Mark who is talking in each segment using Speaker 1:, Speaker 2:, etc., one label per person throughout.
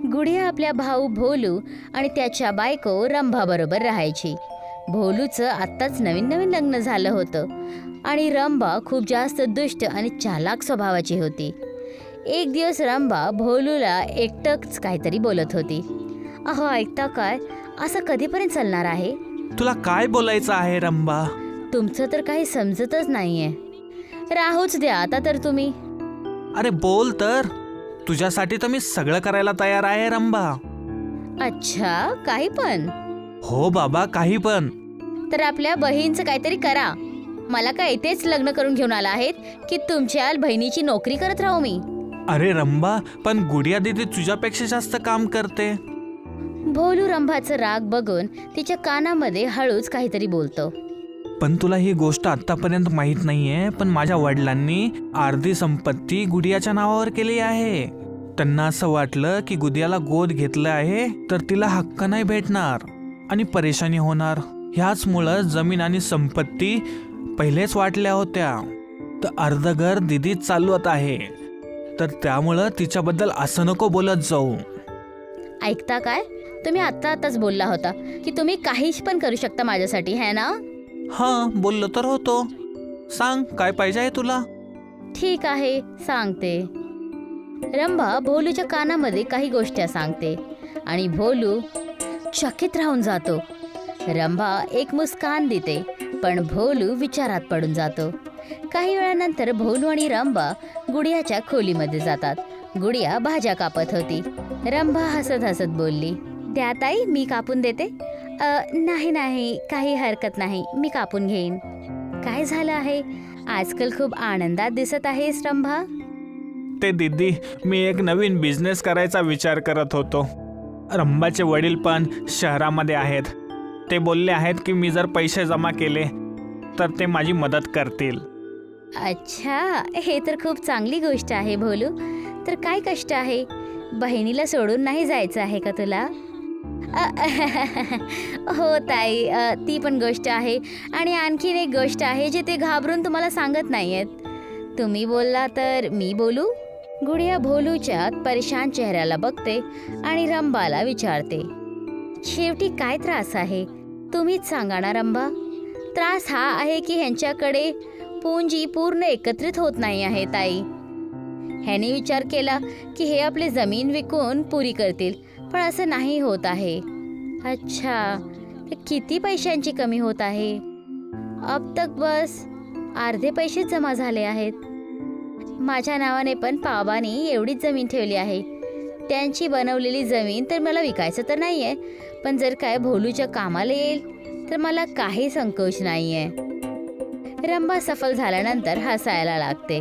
Speaker 1: गुडिया आपल्या भाऊ भोलू आणि त्याच्या बायको रंभाबरोबर राहायची. भोलूचं आत्ताच नवीन नवीन लग्न झालं होतं आणि रंभा खूप जास्त दुष्ट आणि चालाक स्वभावाची होती. एक दिवस रंभा भोलूला एकटंच काहीतरी बोलत होती. अहो ऐकता काय, असं कधीपर्यंत चालणार आहे?
Speaker 2: तुला काय बोलायचं आहे रंभा?
Speaker 1: तुमचं तर काही समजतच नाहीये. राहूच द्या आता तर तुम्ही.
Speaker 2: अरे बोल तर, तुझ्यासाठी तर मी सगळं करायला तयार आहे रंभा.
Speaker 1: अच्छा, काही पण?
Speaker 2: हो बाबा, काही पण.
Speaker 1: तर आपल्या बहीणचं काहीतरी करा. मला काय इथेच लग्न करून घेऊन आला आहेत की तुमच्या बहिणीची नोकरी करत राहू मी?
Speaker 2: अरे रंभा, पण गुडिया दीदी तुझ्यापेक्षा जास्त काम करते.
Speaker 1: भोलू रंभाचं राग बघून तिच्या कानामध्ये हळूच काहीतरी बोलतो.
Speaker 2: पण तुला ही गोष्ट आतापर्यंत माहित नाहीये, पण माझ्या वडिलांनी अर्धी संपत्ती गुडियाच्या नावावर केली आहे. त्यांना असं वाटलं की गुडियाला गोद घेतलं आहे तर तिला हक्क नाही भेटणार आणि परेशानी होणार. ह्याचमुळं जमीन आणि संपत्ती पहिलेच वाटल्या होत्या, तर अर्ध घर दिदीच चालवत आहे. तर त्यामुळं तिच्याबद्दल असं नको बोलत जाऊ.
Speaker 1: ऐकता काय, तुम्ही आत्ताच बोलला होता की तुम्ही काहीच पण करू शकता माझ्यासाठी, है ना?
Speaker 2: हां, बोललो तर होतो. सांग, काय पाहिजे आहे तुला?
Speaker 1: ठीक आहे, सांगते. रंभा भोलूच्या कानामध्ये काही गोष्टी सांगते आणि भोलू चकित राहून जातो. रंभा एक मुस्कान देते, पण भोलू विचारात पडून जातो. काही वेळानंतर भोलू आणि रंभा गुडियाच्या खोलीमध्ये जातात. गुडिया भाज्या कापत होती. रंभा हसत हसत बोलली, "द्या ताई, मी कापून देते." नाही नाही, काही हरकत नाही, मी कापून घेईन." काय झालं आहे? आजकाल खूप आनंदात दिसत आहेस रंभा.
Speaker 2: ते दीदी, मी एक नवीन बिझनेस करायचा विचार करत होतो. रंभाचे वडील पण शहरामध्ये आहेत. ते बोलले आहेत की मी जर पैसे जमा केले तर ते माझी मदत करतील.
Speaker 1: अच्छा, हे तर खूप चांगली गोष्ट आहे भोलू. तर काय कष्ट आहे? बहिणीला सोडून नाही जायचं आहे का तुला? हो ताई, ती पण गोष्ट आहे आणि आणखीन एक गोष्ट आहे जे ते घाबरून तुम्हाला सांगत नाहीयेत. तुम्ही बोलला तर मी बोलू? गुडिया भोलूच्या परेशान चेहऱ्याला बघते आणि रंभाला विचारते, शेवटी काय त्रास आहे? तुम्हीच सांगा ना रंभा. त्रास हा आहे की ह्यांच्याकडे पुंजी पूर्ण एकत्रित होत नाही आहे ताई. ह्याने विचार केला की हे आपली जमीन विकून पुरी करतील, पण असं नाही होत आहे. अच्छा, किती पैशांची कमी होत आहे? अब तक बस अर्धे पैसे जमा झाले आहेत. माझ्या नावाने पण पाबानी एवढीच जमीन ठेवली आहे. त्यांची बनवलेली जमीन तर मला विकायचं तर नाही आहे, पण जर काय भोलूच्या कामाला येईल तर मला काही संकोच नाही आहे. रंभा सफल झाल्यानंतर हसायला लागते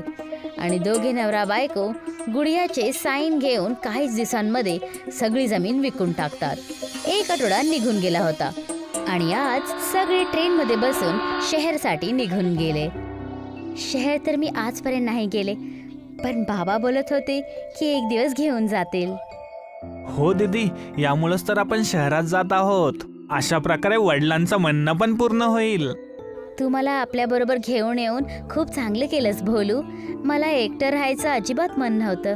Speaker 1: आणि दोघे नवरा बायको गुडियाचे साईन घेऊन काहीच दिवसांमध्ये सगळी जमीन विकून टाकतात. एक आठवडा निघून गेला होता आणि आज सगळे ट्रेनमध्ये बसून शहरसाठी निघून गेले. शहर तर मी आजपर्यंत नाही गेले, पण बाबा बोलत होते की एक दिवस घेऊन जातील.
Speaker 2: हो दीदी, यामुळेच तर आपण शहरात जात आहोत. अशा प्रकारे वडिलांचं म्हणणं पण पूर्ण होईल.
Speaker 1: तू मला आपल्याबरोबर घेऊन येऊन खूप चांगलं केलंस भोलू. मला एकटं राहायचं अजिबात मन नव्हतं.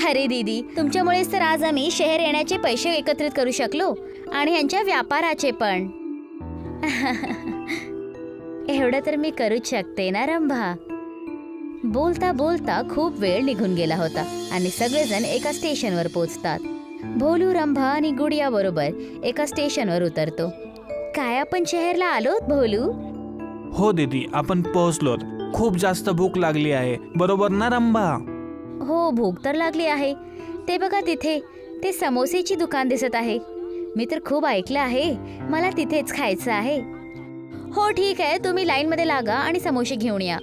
Speaker 1: अरे दीदी, तुमच्यामुळेच तर आज आम्ही शहर येण्याचे पैसे एकत्रित करू शकलो आणि ह्यांच्या व्यापाराचे पण. एवढं तर मी करूच शकते ना रंभा. बोलता बोलता खूप वेळ निघून गेला होता आणि सगळेजण एका स्टेशनवर पोहोचतात. भोलू रंभा आणि गुडिया बरोबर एका स्टेशनवर उतरतो. काय आपण शहरला आलोत भोलू?
Speaker 2: हो दीदी, आपण पोहोचलोत. खूप जास्त भूक लागली आहे, बरोबर ना रंभा?
Speaker 1: हो, भूक तर लागली आहे. ते बघा तिथे ते समोसेची दुकान दिसत आहे. मी तर खूप ऐकलं आहे, मला तिथेच खायचं आहे. हो ठीक आहे, तुम्ही लाईनमध्ये लागा आणि समोसे घेऊन या.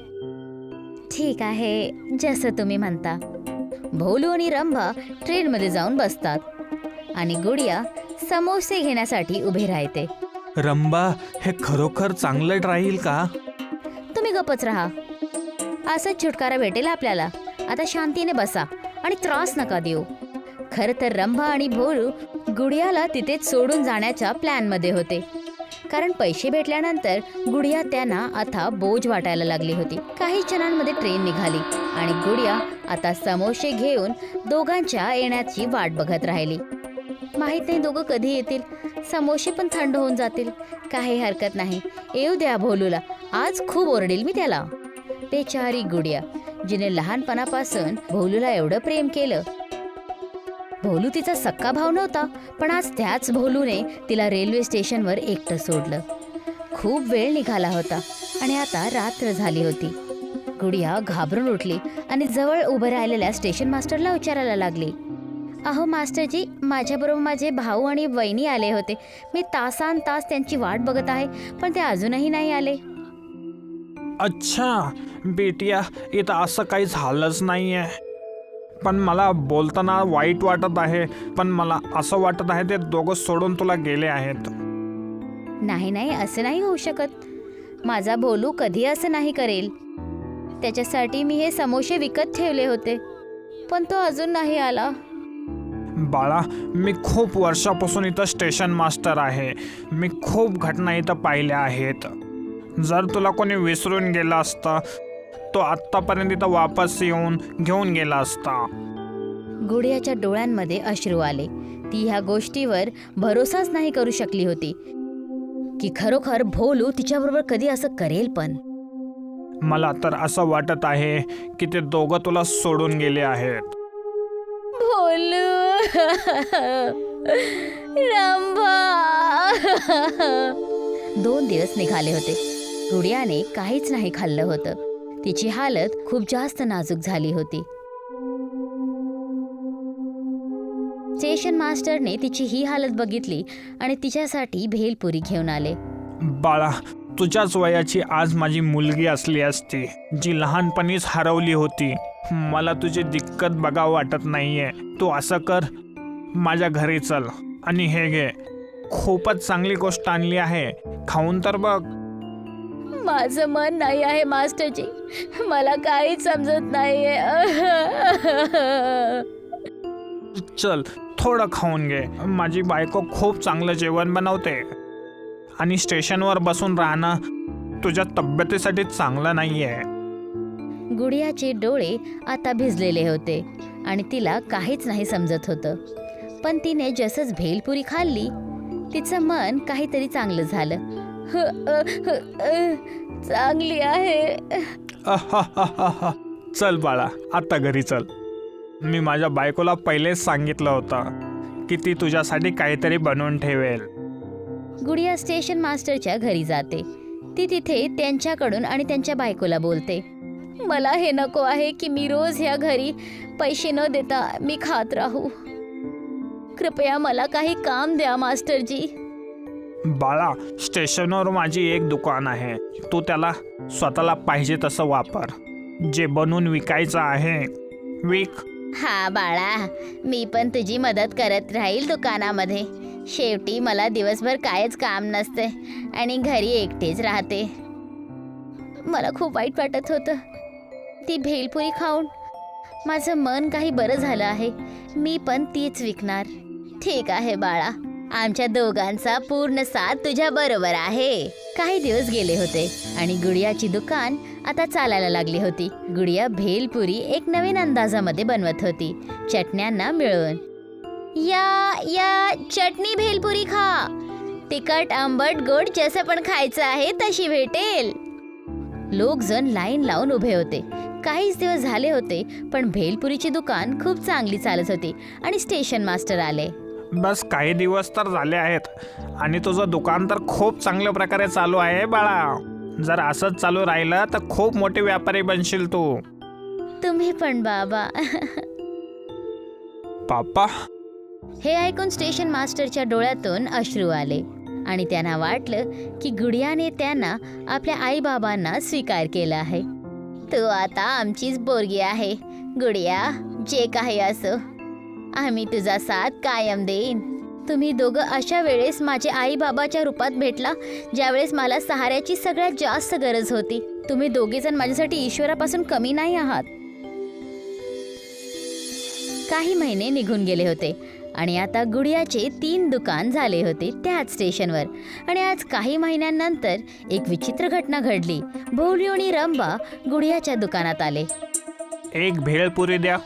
Speaker 1: ठीक आहे, जसं तुम्ही म्हणता. भोलू आणि रंभा ट्रेनमध्ये जाऊन बसतात आणि गुडिया समोसे घेण्यासाठी उभे राहते.
Speaker 2: रंभा, हे खरोखर चांगलं राहील का?
Speaker 1: तुम्ही गप्पच राहा. असंच छुटकारा भेटेल आपल्याला. आता शांतीने बसा आणि त्रास नका देऊ. खरं तर रंभा आणि भोलू गुडियाला तिथेच सोडून जाण्याच्या प्लॅनमध्ये होते. कारण पैसे भेटल्यानंतर गुडिया त्यांना आता बोज वाटायला लागली होती. काही क्षणांमध्ये ट्रेन निघाली आणि गुडिया आता समोसे घेऊन दोघांच्या येण्याची वाट बघत राहिली. माहित नाही दोघं कधी येतील, समोसे पण थंड होऊन जातील. काही हरकत नाही, येऊ द्या भोलूला, आज खूप ओरडेल मी त्याला. बेचारी गुडिया, जिने लहानपणापासून भोलूला एवढं प्रेम केलं. भोलू तिचा सक्का भाव नव्हता, पण आज त्याच भोलूने तिला रेल्वे स्टेशनवर एकटं सोडलं. खूप वेळ निघाला होता आणि आता रात्र झाली होती. गुडिया घाबरून उठली आणि जवळ उभं राहिलेल्या स्टेशन मास्टरला विचारायला लागली, अहो मास्टरजी, माझ्याबरोबर माझे भाऊ आणि वहिनी आले होते. मी तासान तास त्यांची वाट बघत आहे, पण ते अजूनही नाही आले.
Speaker 2: अच्छा बेटिया, इथं असं काही झालंच नाहीये, पण मला बोलताना वाईट वाटत आहे. पण मला असं वाटत आहे ते दोघं सोडून तुला गेले आहेत.
Speaker 1: नाही नाही, असं नाही होऊ शकत. माझा भोलू कधी असं नाही करेल. त्याच्यासाठी मी हे समोसे विकत ठेवले होते, पण तो अजून नाही आला.
Speaker 2: बाळा, मी खूप वर्षापासून इथं स्टेशन मास्टर आहे. मी खूप घटना इथं पाहिल्या आहेत. जर तुला कोणी विसरून गेला असता, तो आत्तापर्यंत इथं वापस येऊन घेऊन गेला असता.
Speaker 1: गुडियाच्या डोळ्यांमध्ये अश्रू आले. ती ह्या गोष्टीवर भरोसाच नाही करू शकली होती की खरोखर भोलू तिच्याबरोबर कधी असं करेल. पण
Speaker 2: मला तर असं वाटत आहे की ते दोघं तुला सोडून गेले आहेत.
Speaker 1: भोलू, रंभा. 2 दिवस निघाले होते. गुडियाने काहीच नाही खाल्लं होतं. तिची हालत खूप जास्त नाजूक झाली होती. स्टेशन मास्टरने तिची ही हालत बघितली आणि तिच्यासाठी भेलपुरी घेऊन आले.
Speaker 2: बाळा, तुझ्याच वयाची आज माझी मुलगी असली असती, जी लहानपणीच हरवली होती. मला तुझी दिक्कत बघावं वाटत नाहीये. तू असं कर, माझ्या घरी चल आणि हे घे. खूपच चांगली गोष्ट आणली आहे, खाऊन तर बघ.
Speaker 1: माझं मन नाही आहे मास्टरजी, मला काहीच समजत नाहीये.
Speaker 2: चल, थोडं खाऊन घे. माझी बायको खूप चांगलं जेवण बनवते आणि स्टेशनवर बसून राहणं तुझ्या तब्येतीसाठी चांगलं नाहीये.
Speaker 1: गुडियाचे डोळे आता भिजलेले होते आणि तिला काहीच नाही समजत होतं. पण तिने जसंच भेलपुरी खाल्ली, तिचं मन काहीतरी चांगलं झालं. चांगली आहे.
Speaker 2: चल बाळा, आता घरी चल. मी माझ्या बायकोला पहिलेच सांगितलं होतं की ती तुझ्यासाठी काहीतरी बनवून ठेवेल.
Speaker 1: गुडिया स्टेशन मास्टरच्या घरी जाते. ती तिथे त्यांच्याकडून आणि त्यांच्या बायकोला बोलते, मला हे नको आहे की मी रोज ह्या घरी पैसे न देता मी खात राहू. कृपया मला काही काम द्या मास्टरजी.
Speaker 2: बाळा, स्टेशनवर माझी एक दुकान आहे. तू त्याला स्वतःला पाहिजे तसं वापर. जे बनवून विकायचं आहे विक.
Speaker 1: हा बाळा, मी पण तुझी मदत करत राहील दुकानामध्ये. शेवटी मला दिवसभर कायच काम नसते आणि घरी एकटेच राहते. मला खूप वाईट वाटत होतं. ती भेलपुरी खाऊन माझं मन काही बरं झालं आहे. मी पण तीच विकणार. ठीक आहे बाळा, आमच्या दोघांचा पूर्ण साथ तुझ्या बरोबर आहे. काही दिवस गेले होते आणि गुडियाची दुकान आता चालायला लागली होती. गुडिया भेलपुरी एक नवीन अंदाजामध्ये बनवत होती, चटण्यांना मिळवून. या चटणी भेलपुरी खा. तिखट, आंबट, गोड जसं पण खायचं आहे तशी भेटेल. लोक जण लाईन लावून उभे होते. काहीच दिवस झाले होते, पण भेलपुरीची दुकान खूप चांगली चालत होती आणि स्टेशन मास्टर आले.
Speaker 2: बस काही दिवस तर झाले आहेत आणि तुझं दुकान तर खूप चांगल्या प्रकारे चालू आहे बाळा. जर असंच चालू राहिलं तर खूप मोठे व्यापारी बनशील तू.
Speaker 1: तुम्ही पण बाबा.
Speaker 2: पापा.
Speaker 1: हे ऐकून स्टेशन मास्टरच्या डोळ्यातून अश्रू आले आणि त्यांना वाटलं की गुडियाने त्यांना आपल्या आई बाबांना स्वीकार केला आहे. तू आता आमचीच पोरगी आहे गुडिया. जे काही असो, आम्ही तुझा साथ कायम देईन. तुम्ही दोघं अशा वेळेस माझे आई बाबाच्या रूपात भेटला, ज्यावेळेस मला सहाऱ्याची सगळ्यात जास्त गरज होती. तुम्ही दोघेजण माझ्यासाठी ईश्वरापासून कमी नाही आहात. काही महिने निघून गेले होते आणि आता गुडियाचे 3 दुकान झाले होते त्याच स्टेशनवर. आणि आज काही महिन्यांनंतर एक विचित्र घटना घडली. भोलू आणि रंभा गुडियाच्या दुकानात आले.
Speaker 2: एक भेळपुरी द्या.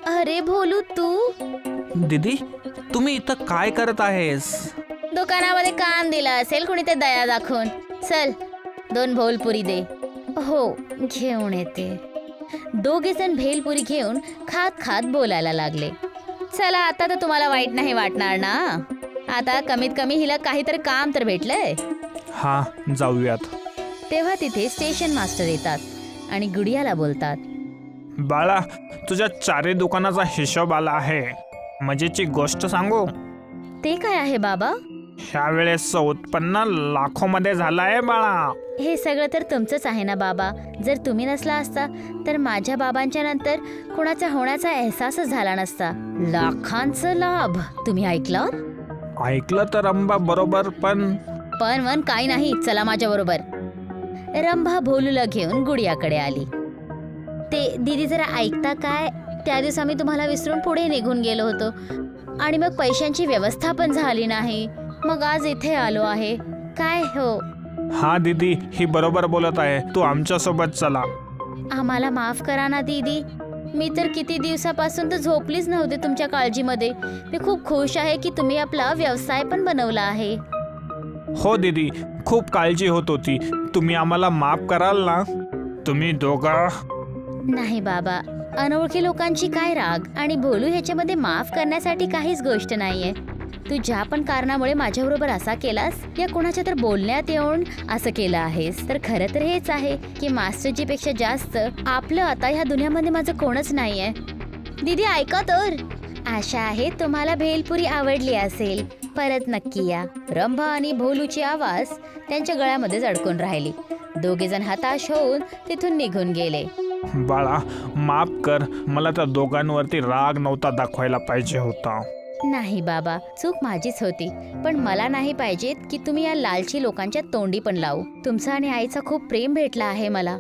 Speaker 1: अरे भोलू, तू
Speaker 2: दीदी, तुम्ही इथं काय करत आहेस?
Speaker 1: दुकानामध्ये कान दिला असेल कुणी ते दया दाखवून. चल 2 भेलपुरी दे. हो, घेऊन येते. दोघे जण भेलपुरी घेऊन खात खात बोलायला लागले. चला, आता तर तुम्हाला वाईट नाही वाटणार ना? आता कमीत कमी हिला काहीतरी काम तर भेटलंय.
Speaker 2: हा, जाऊयात.
Speaker 1: तेव्हा तिथे स्टेशन मास्टर येतात आणि गुडियाला बोलतात.
Speaker 2: बाळा, तुझ्या 4 दुकानाचा हिशोब आला आहे. मजेची गोष्ट सांगू?
Speaker 1: ते काय आहे बाबा?
Speaker 2: ह्या वेळेस उत्पन्न लाखोमध्ये झालं आहे बाळा.
Speaker 1: हे सगळं तर तुमचंच आहे ना बाबा. जर तुम्ही नसला असता तर माझ्या बाबांच्या नंतर कुणाचा होण्याचा एहसासच झाला नसता. लाखांचा लाभ तुम्ही
Speaker 2: ऐकलं तर रंभा बरोबर, पण
Speaker 1: पण काही नाही. चला माझ्या बरोबर. रंभा भोलूला घेऊन गुडियाकडे आली. ते दीदी जरा ऐकता काय? त्या दिवस आम्ही तुम्हाला विसरून पुढे निघून गेलो होतो आणि मग पैशांची व्यवस्था पण झाली नाही. मग आज इथे आलो आहे. काय हो?
Speaker 2: हा दीदी, ही बरोबर बोलत आहे. तू आमच्या सोबत चला.
Speaker 1: आम्हाला माफ करा ना दीदी. मी तर किती दिवसापासून तर झोपलीच नव्हते तुमच्या काळजीमध्ये. मी खूप खुश आहे की तुम्ही आपला व्यवसाय पण बनवला आहे.
Speaker 2: हो दीदी, खूप काळजी होत होती. तुम्ही आम्हाला माफ कराल ना? तुम्ही दोघा.
Speaker 1: नाही बाबा, अनोळखी लोकांची काय राग आणि भोलू ह्याच्यामध्ये माफ करण्यासाठी काहीच गोष्ट नाहीये. तू ज्या पण कारणामुळे माझ्याबरोबर असा केलास, या कोणाच्या तर बोलण्यात येऊन असं केलं आहेस, तर खरं तर हेच आहे की मास्टरजी पेक्षा जास्त आपलं आता ह्या दुनियामध्ये माझं कोणच नाहीये. दीदी ऐका तर. आशा आहे तुम्हाला भेलपुरी आवडली असेल. परत नक्की या. रंभा आणि भोलूची आवाज त्यांच्या गळ्यामध्येच अडकून राहिली. दोघे जण हताश होऊन तिथून निघून गेले.
Speaker 2: बाळा, माफ कर. मला त्या दोघांवरती राग नव्हता दाखवायला पाहिजे होता.
Speaker 1: नाही बाबा, चूक माझीच होती. पण मला नाही पाहिजेत की तुम्ही या लालची लोकांच्या तोंडी पण लावू. तुमचा आणि आईचा खूप प्रेम भेटला आहे मला.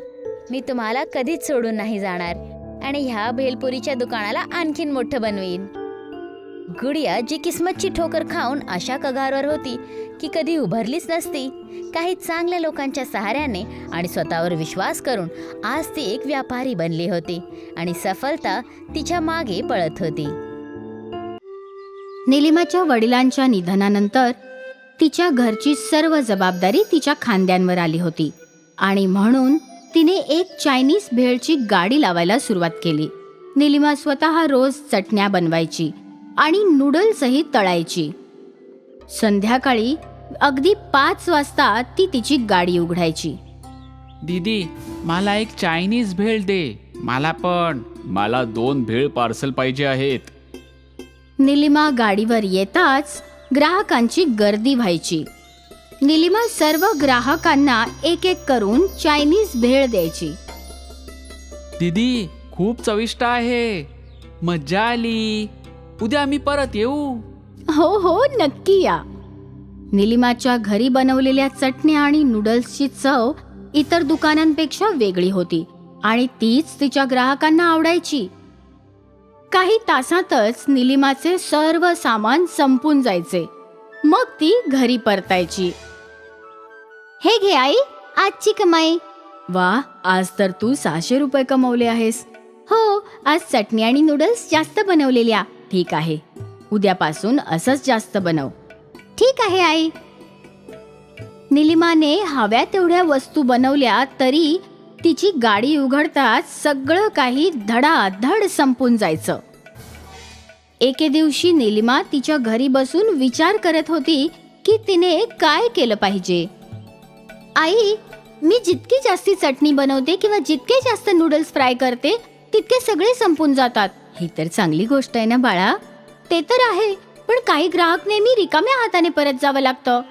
Speaker 1: मी तुम्हाला कधीच सोडून नाही जाणार आणि ह्या भेलपुरीच्या दुकानाला आणखीन मोठं बनवीन. गुडिया जी किस्मतची ठोकर खाऊन अशा कगारवर होती की कधी उभारलीच नसती, काही चांगल्या लोकांच्या सहाऱ्याने आणि स्वतःवर विश्वास करून आज ती एक व्यापारी बनली होती आणि सफलता तिच्या मागे पळत होती.
Speaker 3: निलिमाच्या वडिलांच्या निधनानंतर तिच्या घरची सर्व जबाबदारी तिच्या खांद्यांवर आली होती आणि म्हणून तिने एक चायनीज भेळची गाडी लावायला सुरुवात केली. निलिमा स्वतः रोज चटण्या बनवायची आणि नूडल्सही तळायची. संध्याकाळी अगदी 5 वाजता ती तिची गाडी उघडायची.
Speaker 4: दीदी, मला एक चायनीज भेळ दे. मला पण.
Speaker 5: मला 2 भेळ पार्सल पाहिजे आहेत.
Speaker 3: निलिमा गाडीवर येताच ग्राहकांची गर्दी व्हायची. निलिमा सर्व ग्राहकांना एक एक करून चायनीज भेळ द्यायची.
Speaker 4: दीदी, खूप चविष्ट आहे. मज्जा आली. उद्या आम्ही परत येऊ.
Speaker 3: हो हो, नक्की या. निलिमाच्या घरी बनवलेल्या चटण्या आणि नूडल्सची चव इतर दुकानांपेक्षा वेगळी होती आणि तीच तिच्या ग्राहकांना आवडायची. काही तासातच निलिमाचे सर्व सामान संपून जायचे. मग ती घरी परतायची. हे घे आई, आजची कमाई. वा, आज तर तू 600 रुपये कमवले आहेस. हो, आज चटणी आणि नूडल्स जास्त बनवलेल्या. ठीक आहे, उद्यापासून असंच जास्त बनव. ठीक आहे आई. निलिमाने हव्या तेवढ्या वस्तू बनवल्या तरी तिची गाडी उघडताच सगळं काही धडाधड संपून जायचं. एके दिवशी निलिमा तिच्या घरी बसून विचार करत होती की तिने काय केलं पाहिजे. आई, मी जितकी जास्ती चटणी बनवते किंवा जितके जास्त नूडल्स फ्राय करते तितके सगळे संपून जातात. ही तर चांगली गोष्ट आहे ना बाळा. ते तर आहे, पण काही ग्राहक नेहमी रिकाम्या हाताने परत जावं लागतं.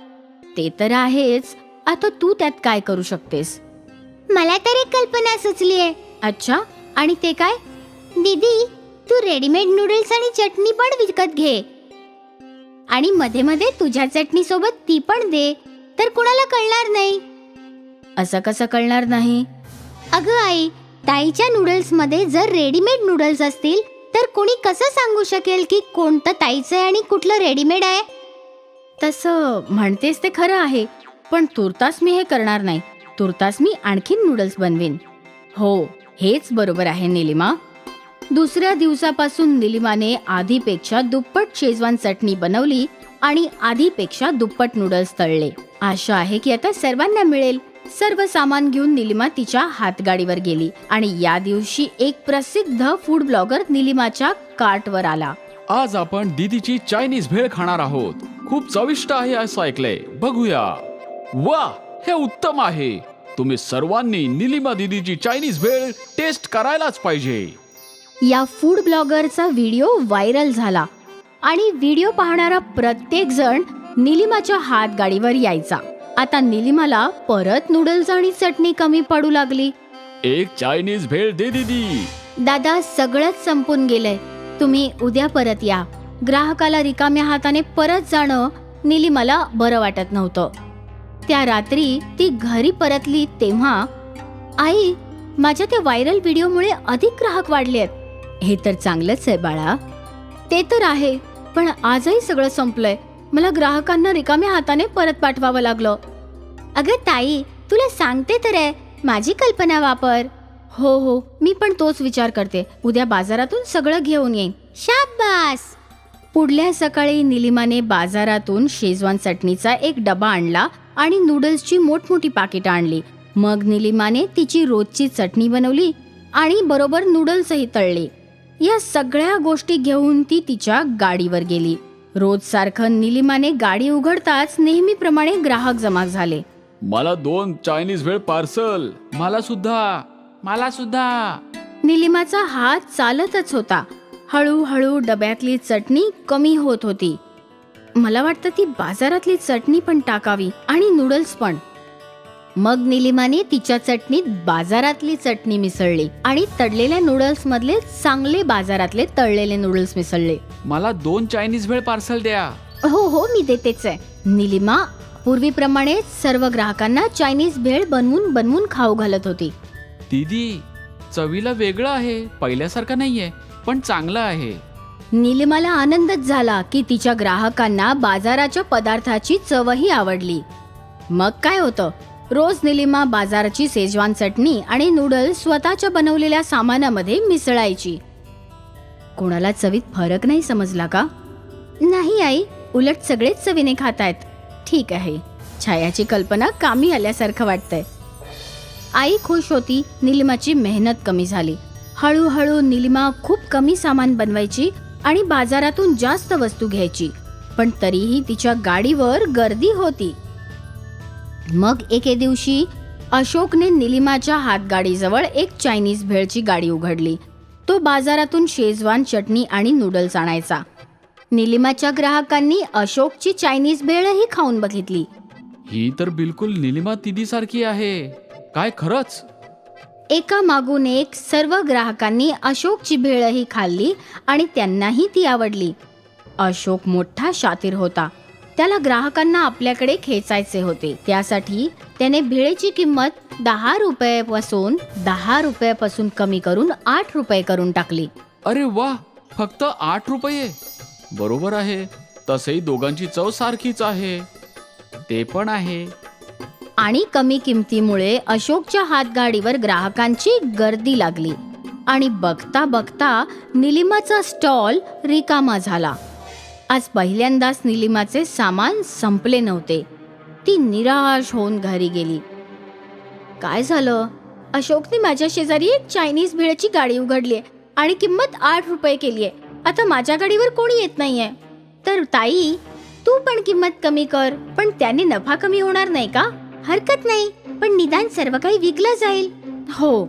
Speaker 3: ते तर आहेच. आता तू त्यात काय करू शकतेस? मला तर एक कल्पना सुचली आहे. अच्छा, आणि ते काय? दीदी, तू रेडीमेड नूडल्स आणि चटणी पण विकत घे आणि मध्ये मध्ये तुझ्या चटणी सोबत ती पण दे, तर कुणाला कळणार नाही. असं कसं कळणार नाही? अगं आई, ताईच्या नूडल्स मध्ये जर रेडीमेड नूडल्स असतील तर तर कोणी कसं सांगू शकेल की कोणतं ताईचं आहे आणि कुठलं रेडीमेड आहे? तसं म्हणतेस ते खरं आहे, पण तुर्तास मी हे करणार नाही. तुर्तास मी आणखीन नूडल्स बनवीन. हो, हेच बरोबर आहे निलिमा. दुसऱ्या दिवसापासून निलिमाने आधीपेक्षा दुप्पट शेजवान चटणी बनवली आणि आधीपेक्षा दुप्पट नूडल्स तळले. आशा आहे की आता सर्वांना मिळेल. सर्व सामान घेऊन निलिमा तिच्या हातगाडीवर गेली आणि या दिवशी एक प्रसिद्ध फूड ब्लॉगर निलिमाच्या कार्टवर आला.
Speaker 5: आज आपण दीदीची चायनीज भेळ खाणार आहोत. खूप चविष्ट आहे असं ऐकलंय. बघूया. वा, हे उत्तम आहे. तुम्ही सर्वांनी निलिमा दीदीची चायनीज भेळ टेस्ट करायलाच पाहिजे.
Speaker 3: या फूड ब्लॉगरचा व्हिडिओ व्हायरल झाला आणि व्हिडिओ पाहणारा प्रत्येक जण निलिमाच्या हातगाडीवर यायचा. आता निलिमाला परत नूडल्स आणि चटणी कमी पडू लागली.
Speaker 5: एक चायनीज भेळ दे दीदी.
Speaker 3: दादा, सगळंच संपून गेलंय. तुम्ही उद्या परत या. ग्राहकाला रिकाम्या हाताने परत जाणं निलिमाला बरं वाटत नव्हतं. त्या रात्री ती घरी परतली तेव्हा, आई, माझ्या त्या व्हायरल व्हिडिओमुळे अधिक ग्राहक वाढलेत. हे तर चांगलंच आहे बाळा. ते तर आहे, पण आजही सगळं संपलंय. मला ग्राहकांना रिकाम्या हाताने परत पाठवावं लागलं. अगं ताई, तुला सांगते तर आहे, माझी कल्पना वापर. हो हो, मी पण तोच विचार करते. उद्या बाजारातून सगळं घेऊन येईन. शाबास. पुढल्या सकाळी निलिमाने बाजारातून शेजवान चटणीचा एक डबा आणला आणि नूडल्सची मोठमोठी पाकिटं आणली. मग निलिमाने तिची रोजची चटणी बनवली आणि बरोबर नूडल्सही तळले. या सगळ्या गोष्टी घेऊन ती तिच्या गाडीवर गेली. रोज सारखं निलिमाने गाडी उघडताच नेहमीप्रमाणे ग्राहक जमा झाले.
Speaker 5: मला 2 चायनीज भेळ पार्सल.
Speaker 4: मला सुद्धा.
Speaker 3: निलिमाचा हात चालतच होता. हळूहळू डब्यातली चटणी कमी होत होती. मला वाटतं ती बाजारातली चटणी पण टाकावी आणि नूडल्स पण. मग निलिमाने तिच्या चटणीत बाजारातली चटणी मिसळली आणि तळलेल्या नूडल्स मधले चांगले बाजारातले तळलेले नूडल्स मिसळले.
Speaker 4: मला 2 चायनीज भेळ पार्सल द्या.
Speaker 3: हो हो, मी देतेच आहे. निलिमा पूर्वीप्रमाणे सर्व ग्राहकांना चायनीज भेळ बनवून बनवून खाऊ घालत होती.
Speaker 4: दीदी, चवीला वेगळं आहे, पहिल्यासारखं नाहीये, पण चांगलं आहे.
Speaker 3: निलिमाला आनंदच झाला की तिच्या ग्राहकांना बाजाराच्या पदार्थाची चवही आवडली. मग काय होतं, रोज निलिमा बाजाराची शेजवान चटणी आणि नूडल्स स्वतःच्या बनवलेल्या सामानामध्ये मिसळायची. कोणाला चवीत फरक नाही समजला का? नाही आई, उलट सगळेच चवीने खातायत. ठीक आहे, छायाची कल्पना कामी आल्यासारखं वाटतंय. आई खुश होती. निलिमाची मेहनत कमी झाली. हळूहळू निलिमा खूप कमी सामान बनवायची आणि बाजारातून जास्त वस्तू घ्यायची, पण तरीही तिच्या गाडीवर गर्दी होती. मग एके दिवशी अशोकने निलिमाच्या हातगाडीजवळ एक चायनीज भेळची गाडी उघडली. तो बाजारातून शेजवान चटणी आणि नूडल्स आणायचा. निलिमाच्या ग्राहकांनी अशोकची चायनीज भेळही खाऊन बघितली.
Speaker 4: ही तर बिलकुल निलिमा दीदी सारखी आहे. काय खरंच?
Speaker 3: एका मागून एक सर्व ग्राहकांनी अशोकची भेळही खाल्ली आणि त्यांनाही ती आवडली. अशोक मोठा शातीर होता. त्याला ग्राहकांना आपल्याकडे खेचायचे होते. त्यासाठी त्याने भेळेची किंमत 10 रुपयापासून कमी करून 8 रुपये करून टाकली.
Speaker 4: अरे वा, फक्त 8 रुपये.
Speaker 5: बरोबर आहे. तसेही दोघांची चव सारखीच आहे.
Speaker 4: ते पण आहे.
Speaker 3: आणि कमी किमतीमुळे अशोकच्या हातगाडीवर ग्राहकांची गर्दी लागली आणि बघता बघता निलिमाचा स्टॉल रिकामा झाला. आज पहिल्यांदाच निलिमाचे सामान संपले नव्हते. ती निराश होऊन घरी गेली. काय झालं? अशोकने माझ्या शेजारी एक चायनीज भेळची गाडी उघडलीये आणि किंमत 8 रुपये केलीये. आता माझ्या गाडीवर कोणी येत नाहीये. तर ताई, तू पण किंमत कमी कर. पण त्याने नफा कमी होणार नाही का? हरकत नाही, पण निदान सर्व काही विकलं जाईल. हो.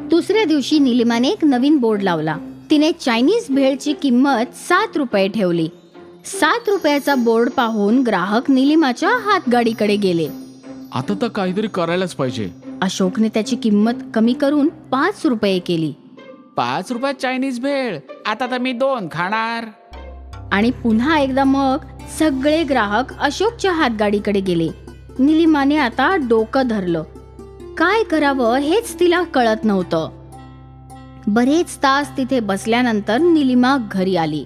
Speaker 3: दुसऱ्या दिवशी निलिमाने एक नवीन बोर्ड लावला. तिने चायनीज भेळची किंमत 7 रुपये ठेवली. 7 रुपयाचा बोर्ड पाहून ग्राहक निलिमाच्या हातगाडीकडे गेले.
Speaker 5: आता तर काहीतरी करायलाच पाहिजे.
Speaker 3: अशोकने त्याची किंमत कमी करून 5 रुपये केली.
Speaker 4: 5 रुपयात चायनीज भेळ, आता तर मी 2 खाणार.
Speaker 3: आणि पुन्हा एकदा मग सगळे ग्राहक अशोकच्या हातगाडीकडे गेले. निलिमाने आता डोकं धरलं. काय करावं हेच तिला कळत नव्हतं. बरेच तास तिथे बसल्यानंतर निलिमा घरी आली.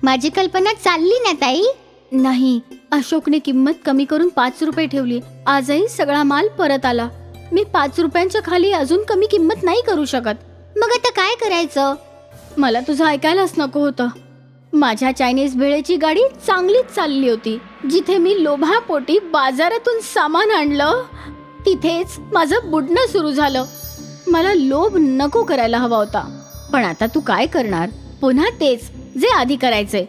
Speaker 3: माझी कल्पना चालली ना ताई? नाही, अशोकने किंमत कमी करून 5 रुपये ठेवली. आजही सगळा माल परत आला. मी 5 रुपयांच्या खाली अजून कमी किंमत नाही करू शकत. मग आता काय करायचं? मला तुझं ऐकायलाच नको होतं. माझ्या चायनीज भेळेची गाडी चांगलीच चालली होती. जिथे मी लोभापोटी बाजारातून सामान आणलं तिथेच माझं बुडणं सुरू झालं. मला लोभ नको करायला हवा होता. पण आता तू काय करणार? पुन्हा तेच जे आधी करायचे.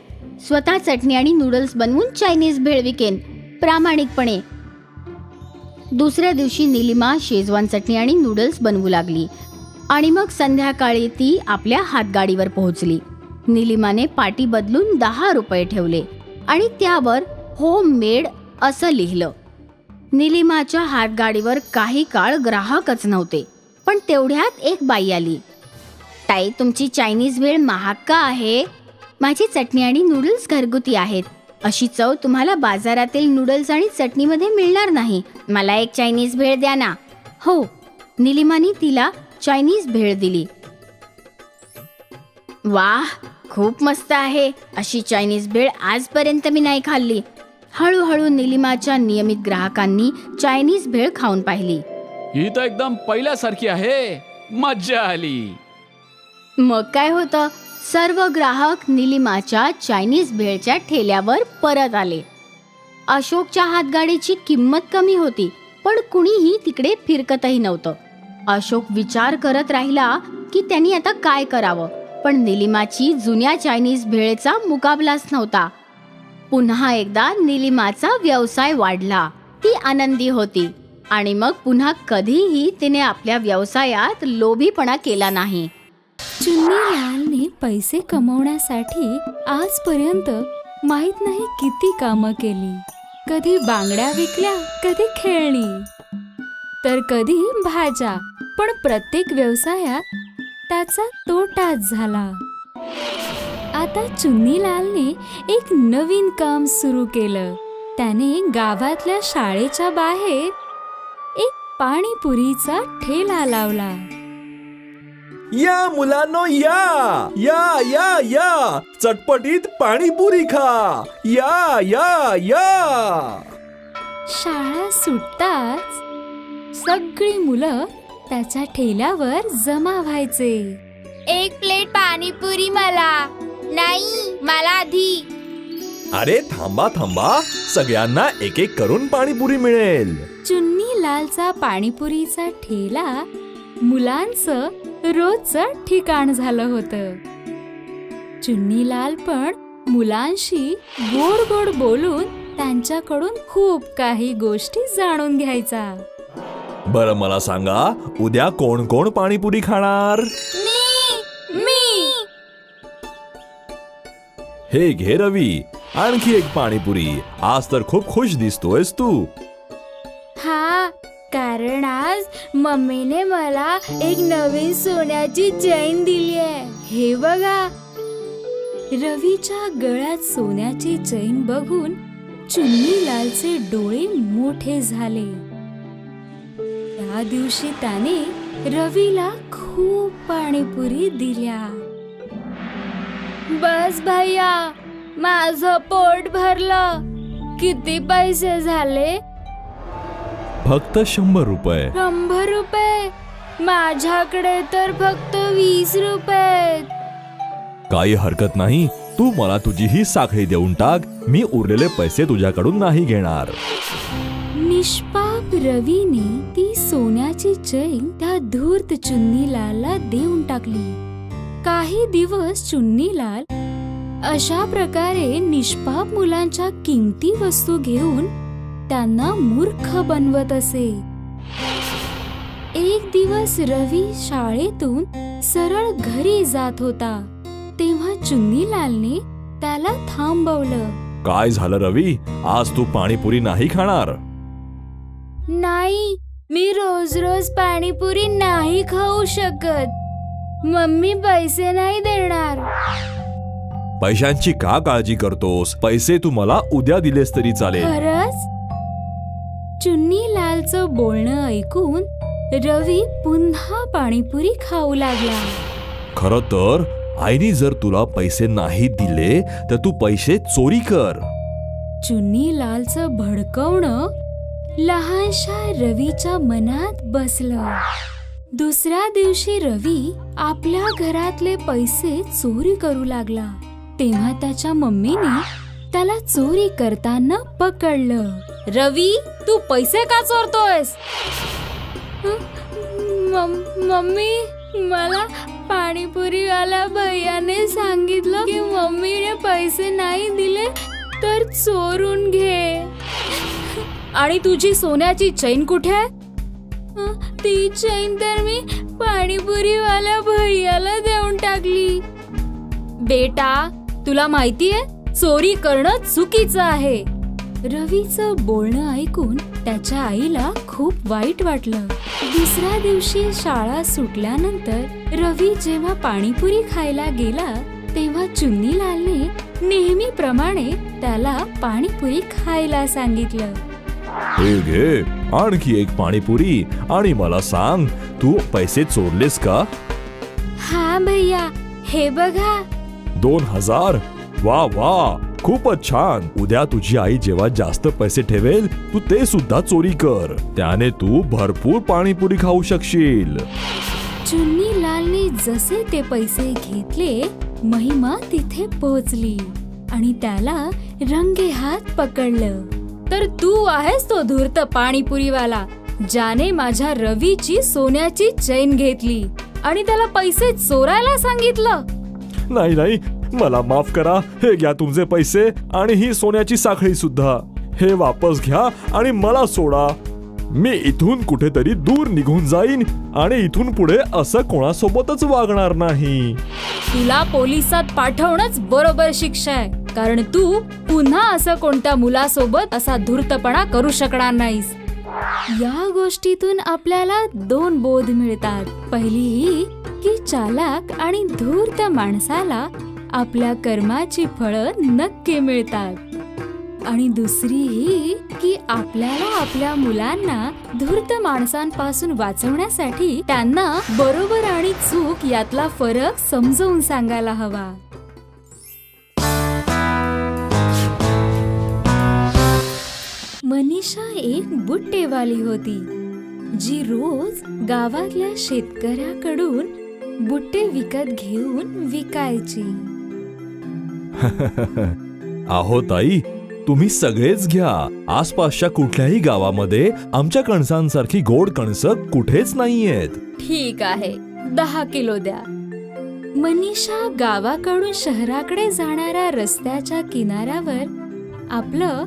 Speaker 3: स्वतः चटणी आणि नूडल्स बनवून चायनीज भेळ विकेन प्रामाणिकपणे. दुसऱ्या दिवशी निलिमा शेजवान चटणी आणि नूडल्स बनवू लागली आणि मग संध्याकाळी ती आपल्या हातगाडीवर पोहोचली. निलिमाने पाटी बदलून 10 रुपये ठेवले आणि त्यावर होम मेड असं लिहिलं. निलिमाच्या हातगाडीवर काही काळ ग्राहकच नव्हते. पण तेवढ्यात एक बाई आली. ताई, तुमची चायनीज भेळ महाग का आहे? माझी चटणी आणि नूडल्स घरगुती आहेत. अशी चव तुम्हाला बाजारातील नूडल्स आणि चटणीमध्ये मिळणार नाही. मला एक चायनीज भेळ द्या ना. हो, निलिमाने तिला चायनीज भेळ दिली. वाह, खूप मस्त आहे. अशी चायनीज भेळ आजपर्यंत मी नाही खाल्ली. हळूहळू निलिमाच्या नियमित ग्राहकांनी चायनीज भेळ खाऊन पाहिली.
Speaker 5: ही तर एकदम पहिल्यासारखी आहे. मज्जा आली.
Speaker 3: मग काय होतं, सर्व ग्राहक निलिमाच्या चायनीज भेळच्या ठेल्यावर परत आले. अशोकच्या हातगाडीची किंमत कमी होती, पण कुणीही तिकडे फिरकतही नव्हतं. अशोक विचार करत राहिला की त्यांनी आता काय करावं. पण निलिमाची जुन्या चायनीज भेळेचा मुकाबलाच नव्हता. पुन्हा एकदा निलिमाचा व्यवसाय वाढला. ती आनंदी होती आणि मग पुन्हा कधीही तिने आपल्या व्यवसायात लोभीपणा केला नाही.
Speaker 6: चुन्नीलालने पैसे कमवण्यासाठी आजपर्यंत माहित नाही किती कामं केली. कधी बांगड्या विकल्या, कधी खेळणी, तर कधी भाज्या. पण प्रत्येक व्यवसायात त्याचा तोटाच झाला. आता चुन्नीलालने एक नवीन काम सुरू केलं. त्याने गावातल्या शाळेच्या बाहेर एक पाणीपुरीचा ठेला लावला.
Speaker 7: या मुलांनो, या या या या चटपटीत पाणीपुरी खा. या या या.
Speaker 6: शाळा सुटताच सगळी मुलं त्याच्या ठेल्यावर जमा व्हायचे.
Speaker 1: एक प्लेट पाणीपुरी मला. नाही, मला आधी.
Speaker 7: अरे थांबा थांबा, सगळ्यांना एक एक करून पाणीपुरी मिळेल.
Speaker 6: चुन्नीलालचा पाणीपुरीचा ठेला मुलांचं रोजचं ठिकाण झालं होतं. चुन्नीलाल पण मुलांशी गोड गोड बोलून त्यांच्याकडून खूप काही गोष्टी जाणून घ्यायचा.
Speaker 7: बरं मला सांगा, उद्या कोण कोण पाणीपुरी खाणार?
Speaker 6: मी.
Speaker 7: हे घे रवी, आणखी एक पाणीपुरी. आज तर खूप खुश दिसतोयस तू.
Speaker 6: हा, कारण आज मम्मीने मला एक नवीन सोन्याची चैन दिली आहे. हे बघा. रवीच्या गळ्यात सोन्याची चैन बघून चुन्नीलालचे डोळे मोठे झाले. त्या दिवशी त्याने रवीला खूप पाणीपुरी दिल्या. बस भैया, माझं पोट भरलं. किती पैसे झाले?
Speaker 7: फक्त 100 रुपये.
Speaker 6: 100 रुपये? माझ्याकडे तर फक्त 20 रुपये.
Speaker 7: काही हरकत नाही, तू मला तुझी ही साखळी देऊन टाक. मी उरलेले पैसे तुझ्याकडून नाही घेणार.
Speaker 6: निष्पाप रवीने ती सोन्याची चैन त्या धूर्त चुन्नीलालला देऊन टाकली. काही दिवस चुन्नीलाल अशा प्रकारे निष्पाप मुलांच्या किमती वस्तू घेऊन त्यांना मूर्ख बनवत असे. एक दिवस रवी शाळेतून सरळ घरी जात होता. तेव्हा चुन्नीलालने त्याला थांबवलं.
Speaker 7: काय झालं रवी, आज तू पाणीपुरी नाही खाणार?
Speaker 6: नाही, मी रोज रोज पाणीपुरी नाही खाऊ शकत. मम्मी पैसे नाही देणार.
Speaker 7: पैशांची का काळजी करतोस? पैसे तू मला उद्या दिलेस तरी चालेल.
Speaker 6: खरंच? चुन्नीलालचं बोलणं ऐकून रवी पुन्हा पाणीपुरी खाऊ लागला.
Speaker 7: खरं तर आईने जर तुला पैसे नाही दिले तर तू पैसे चोरी कर.
Speaker 6: चुन्नी लालचं भडकवणं लहानशा रवीच्या मनात बसलं. दुसऱ्या दिवशी रवी आपल्या घरातले पैसे चोरी करू लागला. तेव्हा त्याच्या मम्मीने त्याला चोरी करताना पकडलं. रवी, तू पैसे का चोरतोयस? मम्मी, मला पाणीपुरीवाला भैयाने सांगितलं की मम्मीने पैसे नाही दिले तर चोरून घे. आणि तुझी सोन्याची चैन कुठे आहे? ती चैन तर मी पाणीपुरीवाल्या भैयाला देऊन टाकली. बेटा, तुला माहितीये चोरी करणं चुकीचं आहे. रवीचं बोलणं ऐकून त्याच्या आईला खूप वाईट वाटलं. दुसऱ्या दिवशी शाळा सुटल्यानंतर रवी जेव्हा पाणीपुरी खायला गेला तेव्हा चुन्नीलालने नेहमीप्रमाणे त्याला पाणीपुरी खायला सांगितलं.
Speaker 7: हे घे आणखी एक पाणीपुरी आणि मला सांग, तू पैसे चोरलेस का?
Speaker 6: हा भैया, हे बघा.
Speaker 7: 2000? वा वा, खूपच छान. उद्या तुझी आई जेव्हा जास्त पैसे ठेवेल तू ते सुद्धा चोरी कर. त्याने तू भरपूर पाणीपुरी खाऊ शकशील.
Speaker 6: चुन्नीलालने जसे ते पैसे घेतले, महिमा तिथे पोहोचली आणि त्याला रंगेहात पकडलं. तर तू आहेस तो धूर्त पाणीपुरीवाला ज्याने माझ्या रवीची सोन्याची चैन घेतली आणि त्याला पैसे चोरायला सांगितलं.
Speaker 7: नाही नाही, मला माफ करा. हे घ्या तुमचे पैसे आणि ही सोन्याची साखळी सुद्धा. हे वापस घ्या आणि मला सोडा. मी इथून कुठेतरी दूर निघून जाईन आणि इथून पुढे असं कोणासोबतच वागणार नाही.
Speaker 6: तुला पोलिसात पाठवणंच बरोबर शिक्षा आहे, कारण तू पुन्हा असं कोणत्या मुलासोबत असा धूर्तपणा करू शकणार नाहीस. या गोष्टीतून आपल्याला 2 बोध मिळतात. पहिली ही की चालाक आणि धूर्त माणसाला आपल्या कर्माची फळं नक्की मिळतात, आणि दुसरी ही की आपल्याला आपल्या मुलांना धूर्त माणसांपासून वाचवण्यासाठी त्यांना बरोबर आणि चूक यातला फरक समजावून सांगायला हवा. मनीषा एक बुट्टेवाली होती जी रोज गावातल्या शेतकऱ्याकडून बुट्टे विकत घेऊन विकायची.
Speaker 7: आहो ताई, तुम्ही सगळेच घ्या. आसपासच्या कुठल्याही गावामध्ये आमच्या कणसांसारखी गोड कणसं कुठेच नाहीयेत.
Speaker 6: ठीक आहे, 10 किलो द्या. मनीषा गावाकडून शहराकडे जाणाऱ्या रस्त्याच्या किनाऱ्यावर आपलं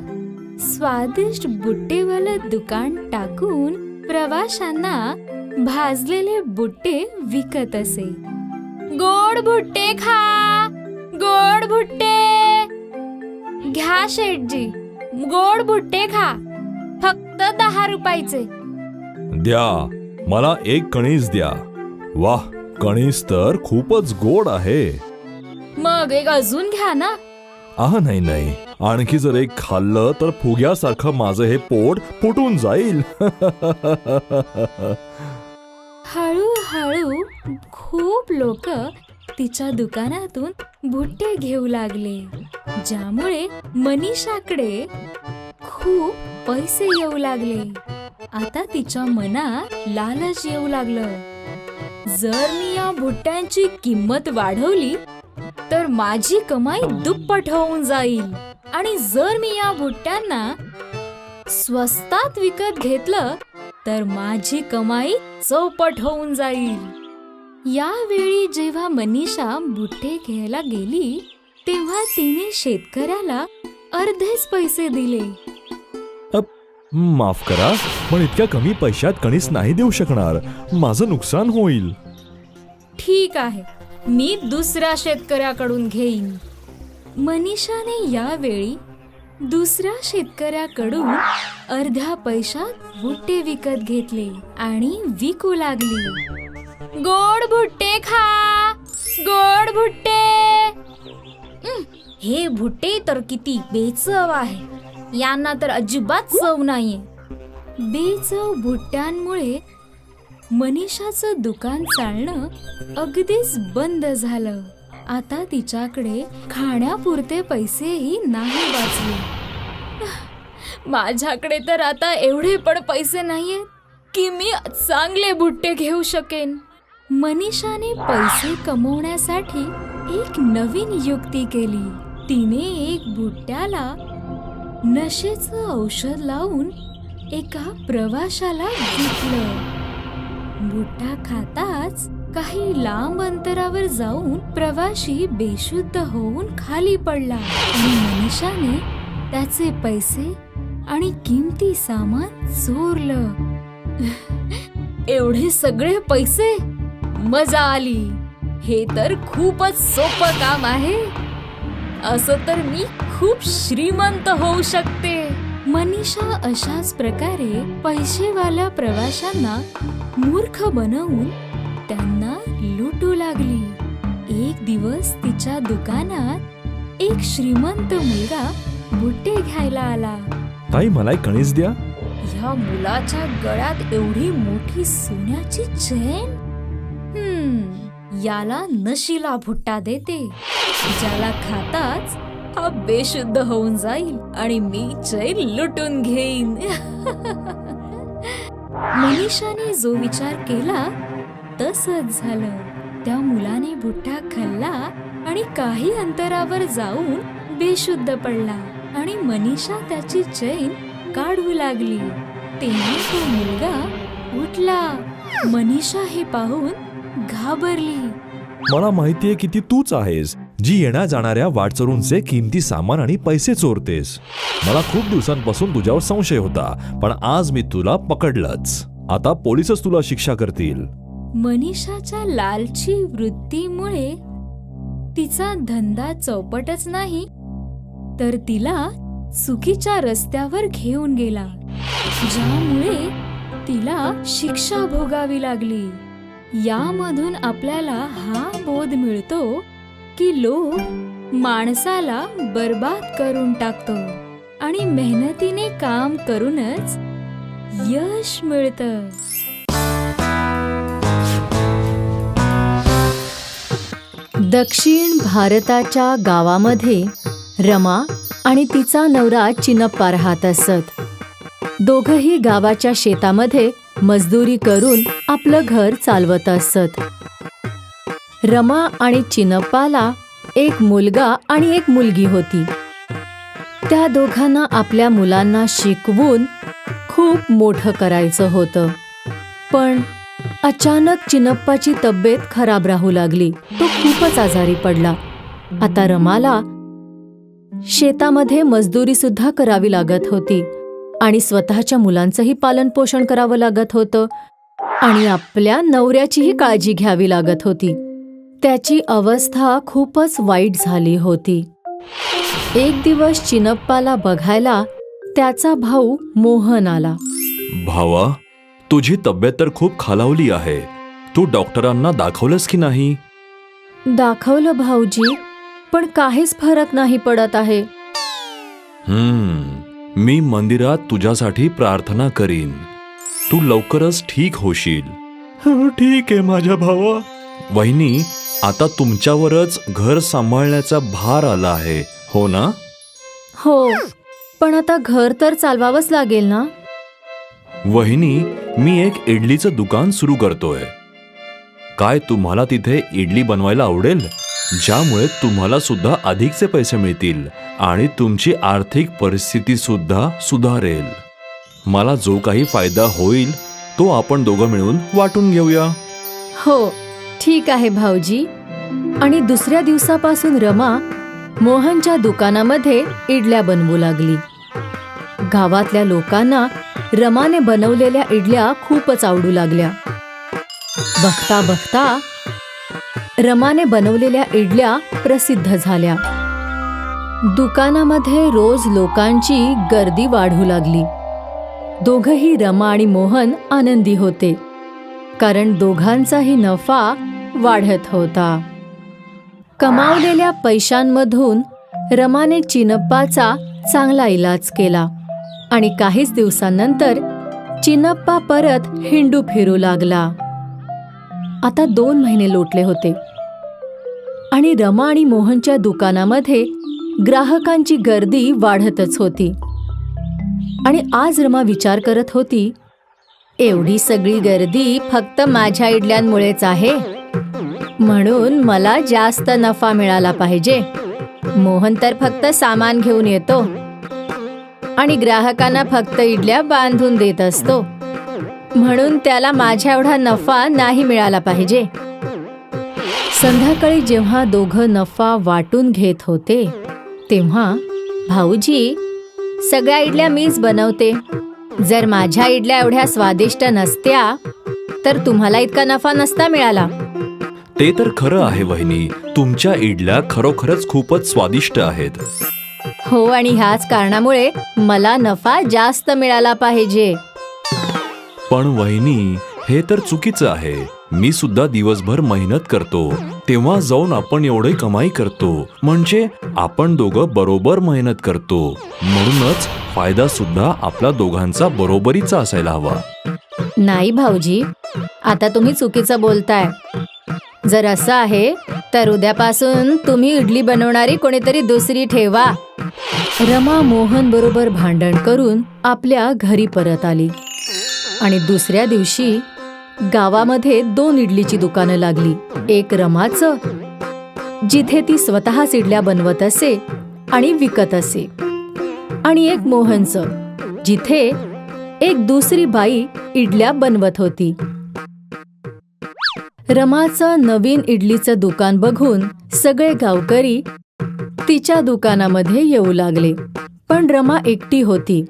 Speaker 6: स्वादिष्ट बुट्टेवालं दुकान टाकून प्रवाशांना भाजलेले बुट्टे विकत असे. गोड भुट्टे खा, गोड भुट्टे घ्या शेठजी, गोड भुट्टे खा, फक्त 10 रुपयाचे.
Speaker 7: द्या, मला एक कणीस द्या. वाह, कणीस तर खूपच गोड आहे.
Speaker 6: मग एक अजून घ्या ना.
Speaker 7: नाही नाही, आणखी जर एक खाल्लं तर फुग्यासारखं माझं हे पोट फुटून जाईल.
Speaker 6: हळूहळू खूप लोक तिच्या दुकानातून भुट्टे घेऊ लागले, ज्यामुळे मनीषाकडे खूप पैसे येऊ लागले. आता तिच्या मनात लालच येऊ लागलं. जर मी या भुट्ट्यांची किंमत वाढवली तर माझी कमाई दुप्पट होऊन जाईल, आणि जर मी या भुट्ट्यांना स्वस्तात विकत घेतलं तर माझी कमाई चौपट होऊन जाईल. यावेळी जेव्हा मनीषा बुट्टे घ्यायला गेली तेव्हा तिने शेतकऱ्याला अर्धेच पैसे दिले.
Speaker 7: माफ करा, पण इतक्या कमी पैशात कणीस नाही देऊ शकणार. माझं नुकसान होईल.
Speaker 6: ठीक आहे, मी दुसऱ्या शेतकऱ्याकडून घेईन. मनीषाने यावेळी दुसऱ्या शेतकऱ्याकडून अर्ध्या पैशात भुट्टे विकत घेतले आणि विकू लागली. गोड भुट्टे खा, गोड भुट्टे. हे भुट्टे तर किती बेचव आहे, यांना तर अजिबात चव नाहीये. बेचव भुट्ट्यांमुळे मनीषाचं दुकान चालणं अगदीच बंद झालं. आता तिच्याकडे खाण्यापुरते पैसेही नाही वाचले. माझ्याकडे तर आता एवढे पण पैसे नाहीयेत की मी चांगले भुट्टे घेऊ शकेन. मनीषाने पैसे कमवण्यासाठी एक नवीन युक्ती केली. तिने एक भुट्ट्याला नशेचं औषध लावून एका प्रवाशाला विकलं. भुट्टा खाताच काही लांब अंतरावर जाऊन प्रवाशी बेशुद्ध होऊन खाली पडला आणि मनीषाने त्याचे पैसे आणि किमती सामान चोरलं. एवढे सगळे पैसे, मजा आली. हे तर खूपच सोपं काम आहे. असं तर मी खूप श्रीमंत होऊ शकते. मनीषा अशाच प्रकारे पैसेवाल्या प्रवाशांना मूर्ख बनवून त्यांना लुटू लागली. एक दिवस तिच्या दुकानात एक श्रीमंत मुलगा भुट्टे घ्यायला आला.
Speaker 7: ताई, मला एक कणीस द्या.
Speaker 6: ह्या मुलाच्या गळ्यात एवढी मोठी सोन्याची चेन. याला नशीला भुट्टा देते, ज्याला खाताच हा बेशुद्ध होऊन जाईल आणि मी चैन लुटून घेईन. मनीषाने जो विचार केला तसंच झालं. त्या मुलाने भुट्टा खाल्ला आणि काही अंतरावर जाऊन बेशुद्ध पडला आणि मनीषा त्याची चैन काढू लागली. तेव्हा तो मुलगा उठला. मनीषा हे पाहून घाबरली.
Speaker 7: मला माहितीये की ती तूच आहेस, जी येण्या जाणाऱ्या वाटचरूंचे किमती सामान आणि पैसे चोरतेस. मला खूप दिवसांपासून तुझ्यावर संशय होता, पण आज मी तुला पकडलंच. आता पोलीसच तुला शिक्षा करतील.
Speaker 6: मनीषाच्या लालची वृत्तीमुळे तिचा धंदा चौपटच नाही तर तिला चुकीच्या रस्त्यावर घेऊन गेला, ज्यामुळे तिला शिक्षा भोगावी लागली. यामधून आपल्याला हा बोध मिळतो की लोक माणसाला बर्बाद करून टाकतो आणि मेहनतीने काम करूनच यश मिळतं.
Speaker 3: दक्षिण भारताच्या गावामध्ये रमा आणि तिचा नवरा चिनप्पा राहत असत. दोघंही गावाच्या शेतामध्ये मजदुरी करून आपलं घर चालवत असत. रमा आणि चिनप्पाला एक मुलगा आणि एक मुलगी होती. त्या दोघांना आपल्या मुलांना शिकवून खूप मोठं करायचं होतं. पण अचानक चिनप्पाची तब्येत खराब राहू लागली. तो खूपच आजारी पडला. आता रमाला शेतामध्ये मजदुरी सुद्धा करावी लागत होती आणि स्वतःच्या मुलांचंही पालन पोषण करावं लागत होतं आणि आपल्या नवऱ्याचीही काळजी घ्यावी लागत होती. त्याची अवस्था खूपच वाईट झाली होती. एक दिवस चिनप्पाला बघायला त्याचा भाऊ मोहन आला.
Speaker 7: भावा, तुझी तब्येत तर खूप खालावली आहे. तू डॉक्टरांना दाखवलंस की नाही?
Speaker 3: दाखवलं भाऊजी, पण काहीच फरक नाही पडत आहे.
Speaker 7: मी मंदिरात तुझ्यासाठी प्रार्थना करीन. तू लवकरच ठीक होशील. ठीक आहे माझ्या भावा. वहिनी, आता तुमच्यावरच घर सांभाळण्याचा भार आला आहे, हो ना?
Speaker 3: हो, पण आता घर तर चालवावंच लागेल ना.
Speaker 7: वहिनी, मी एक इडलीचं दुकान सुरू करतोय. काय तुम्हाला तिथे इडली बनवायला आवडेल? ज्यामुळे तुम्हाला सुद्धा अधिकचे पैसे मिळतील आणि तुमची आर्थिक परिस्थिती सुद्धा सुधारेल. मला जो काही फायदा होईल तो आपण दोघं मिळून वाटून घेऊया.
Speaker 3: हो, ठीक आहे भाऊजी. आणि दुसऱ्या दिवसापासून रमा मोहनच्या दुकानामध्ये इडल्या बनवू लागली. गावातल्या लोकांना रमाने बनवलेल्या इडल्या खूपच आवडू लागल्या. बघता बघता रमाने बनवलेल्या इडल्या प्रसिद्ध झाल्या. दुकानामध्ये रोज लोकांची गर्दी वाढू लागली. दोघंही रमा आणि मोहन आनंदी होते, कारण दोघांचाही नफा वाढत होता. कमावलेल्या पैशांमधून रमाने चिनप्पाचा चांगला इलाज केला आणि काहीच दिवसांनंतर चिनप्पा परत हिंडू फिरू लागला.
Speaker 8: आता 2 महिने लोटले होते आणि रमा आणि मोहनच्या दुकानामध्ये ग्राहकांची गर्दी वाढतच होती. आणि आज रमा विचार करत होती, एवढी सगळी गर्दी फक्त माझ्या इडल्यांमुळेच आहे, म्हणून मला जास्त नफा मिळाला पाहिजे. मोहन तर फक्त सामान घेऊन येतो आणि ग्राहकांना फक्त इडल्या बांधून देत असतो, म्हणून त्याला माझ्या एवढा नफा नाही मिळाला पाहिजे. संध्याकाळी जेव्हा दोघं नफा वाटून घेत होते तेव्हा, भाऊजी, सगळ्या इडल्या मीच बनवते. जर माझ्या इडल्या एवढ्या स्वादिष्ट नसत्या तर तुम्हाला इतका नफा नसता मिळाला.
Speaker 7: ते तर खरं आहे वहिनी, तुमच्या इडल्या खरोखरच खूपच स्वादिष्ट आहेत.
Speaker 8: हो, आणि ह्याच कारणामुळे मला नफा जास्त मिळाला पाहिजे.
Speaker 7: पण वहिनी, हे तर चुकीचं आहे. मी सुद्धा दिवसभर मेहनत करतो, तेव्हा जाऊन आपण एवढी कमाई करतो. म्हणजे आपण दोघं बरोबर मेहनत करतो, म्हणूनच फायदा सुद्धा आपला दोघांचा बरोबरीचा असायला हवा.
Speaker 8: नाही भाऊजी, आता तुम्ही चुकीचं बोलताय. जर असं आहे तर उद्यापासून तुम्ही इडली बनवणारी कोणीतरी दुसरी ठेवा. रमा मोहन बरोबर भांडण करून आपल्या घरी परत आली आणि दुसऱ्या दिवशी गावामध्ये 2 इडलीची दुकानं लागली. एक रमाचं, जिथे ती स्वतःच इडल्या बनवत असे आणि विकत असे, आणि एक मोहनचं, जिथे एक दुसरी बाई इडल्या बनवत होती. रमाचं नवीन इडलीचं दुकान बघून सगळे गावकरी तिच्या दुकानामध्ये येऊ लागले. पण रमा एकटी होती.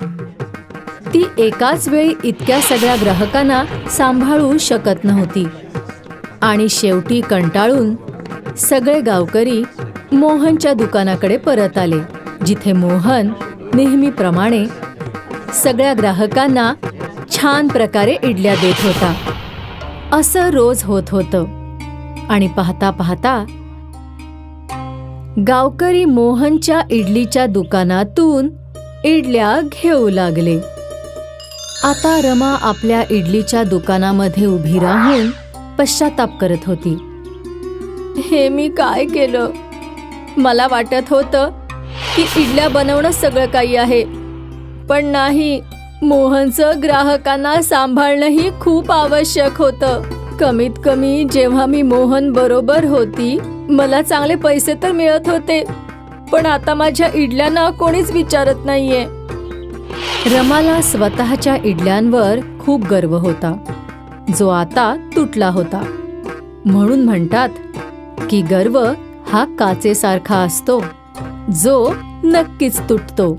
Speaker 8: ती एकाच वेळी इतक्या सगळ्या ग्राहकांना सांभाळू शकत नव्हती. आणि शेवटी कंटाळून सगळे गावकरी मोहनच्या दुकानाकडे परत आले, जिथे मोहन नेहमीप्रमाणे सगळ्या ग्राहकांना छान प्रकारे इडल्या देत होता. असं रोज होत होतं. आणि पाहता पाहता गावकरी मोहनच्या इडलीच्या दुकानातून इडल्या घेऊ लागले. आता रमा आपल्या इडलीच्या दुकानामध्ये उभी राहून पश्चाताप करत होती. हे मी काय केलं? मला वाटत होतं की इडल्या बनवणं सगळं काही आहे, पण नाही. मोहनचं ग्राहकांना सांभाळणंही खूप आवश्यक होतं. कमीत कमी जेव्हा मी मोहन बरोबर होती, मला चांगले पैसे तर मिळत होते, पण आता माझ्या इडल्यांना कोणीच विचारत नाहीये. रमाला स्वतःच्या इडल्यांवर खूप गर्व होता, जो आता तुटला होता. म्हणून म्हणतात की गर्व हा काचेसारखा असतो, जो नक्कीच तुटतो.